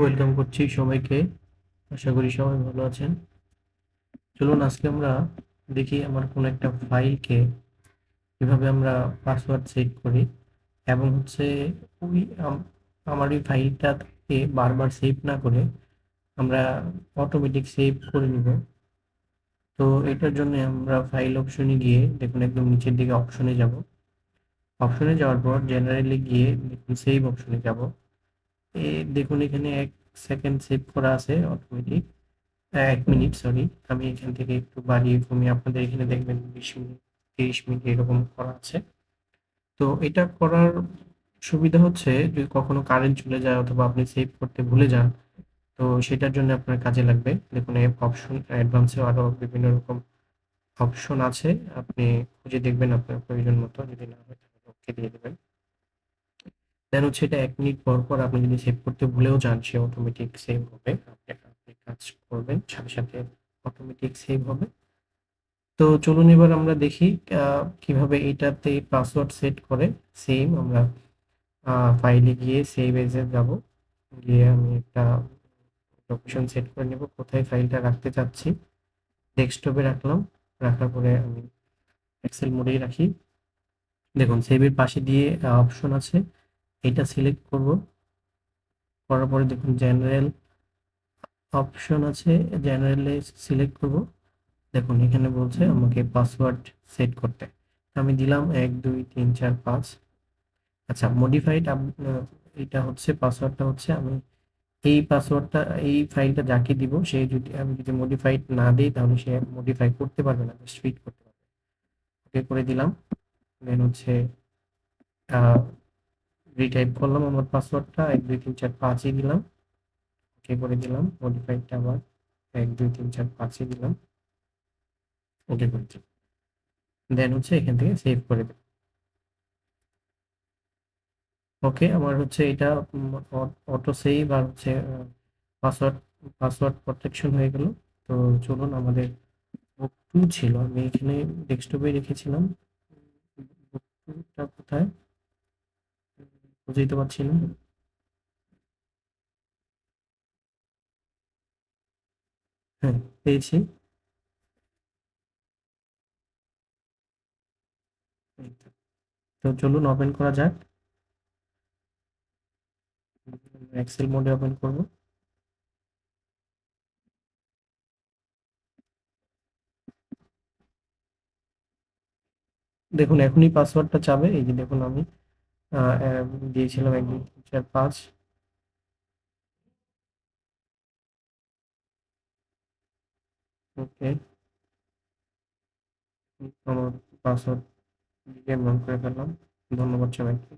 Welcome করছি সবাইকে। আশা করি সবাই ভালো আছেন। চলুন আজকে আমরা দেখি আমার কোনো একটা ফাইলকে কিভাবে আমরা পাসওয়ার্ড সেট করি এবং হচ্ছে ওই আমার ওই ফাইলটাকে বারবার সেভ না করে আমরা অটোমেটিক সেভ করে নিব। তো এটার জন্য আমরা ফাইল অপশনে গিয়ে দেখুন একদম নিচের দিকে অপশনে যাব। অপশনে যাওয়ার পর জেনারেলে গিয়ে দেখুন সেভ অপশনে যাব। দেখুন এখানে 1 সেকেন্ড সেভ করা আছে অটোমেটিক। 1 minute, sorry. আমি এখান থেকে একটু বাড়িয়ে কমিয়ে আপনাদের এখানে দেখবেন 20 মিনিট 30 মিনিট এরকম করা আছে। তো এটা করার সুবিধা হচ্ছে যদি কখনো কারেন্ট চলে যায় অথবা আপনি সেভ করতে ভুলে যান, তো সেটার জন্য আপনার কাজে লাগবে। দেখুন এই অপশন অ্যাডভান্সেও আরো বিভিন্ন রকম অপশন আছে। আপনি খুঁজে দেখবেন আপনার প্রয়োজন মতো, যদি না হয় তাহলে ওকে দিয়ে দেবেন। দেন হচ্ছে এটা 1 মিনিট পর পর আপনি যদি সেভ করতে ভুলেও যান সে অটোমেটিক সেভ হবে। আপনি কাজ করবেন সাথে সাথে অটোমেটিক সেভ হবে। তো চলুন এবার আমরা দেখি কিভাবে এটাতে পাসওয়ার্ড সেট করে। সেম আমরা ফাইলে গিয়ে সেভ এজে যাব। গিয়ে আমি একটা লোকেশন সেট করে নেব কোথায় ফাইলটা রাখতে চাচ্ছি। ডেস্কটপে রাখলাম। রাখার পরে আমি এক্সেল মোডেই রাখি। দেখুন সেভের পাশে দিয়ে অপশন আছে, এটা সিলেক্ট করব। করার পরে দেখুন জেনারেল অপশন আছে, জেনারেলে সিলেক্ট করব। দেখুন এখানে বলছে আমাকে পাসওয়ার্ড সেট করতে। আমি দিলাম 1 2 3 4 5। আচ্ছা, মডিফাইড এটা হচ্ছে পাসওয়ার্ডটা হচ্ছে আমি এই পাসওয়ার্ডটা এই ফাইলটা যাকে দিব সে যদি আমি যদি মডিফাইড না দিই তাহলে সে মডিফাই করতে পারবে না, জাস্ট ফিট করতে পারবে। ওকে করে দিলাম। দেন হচ্ছে রিটাইপ করলাম আমার পাসওয়ার্ডটা 1 2 3 4 5ই দিলাম। ওকে করে দিলাম। মডিফাইডটা আবার 1 2 3 4 5ই দিলাম। ওকে করে দিলাম। দেন হচ্ছে এখান থেকে সেভ করে দেব। ওকে, আমার হচ্ছে এটা অটো সেভ আর হচ্ছে পাসওয়ার্ড পাসওয়ার্ড প্রটেকশন হয়ে গেল। তো চলুন, আমাদের বুক টু ছিল, আমি এখানে ডেস্কটপে রেখেছিলাম। বুক টুটা কোথায় বুঝতেই তো পারছি না। হ্যাঁ, পেয়েছি। এই তো। তো চলুন ওপেন করা যাক। এক্সেল মোডে ওপেন করব। দেখুন এখনই পাসওয়ার্ডটা চাবে। এই যে দেখুন আমি দিয়েছিলাম 1 2 3 4 5। ওকে, আমার পাসওয়ার্ড দিয়ে মন করে ফেললাম। ধন্যবাদ সবাইকে।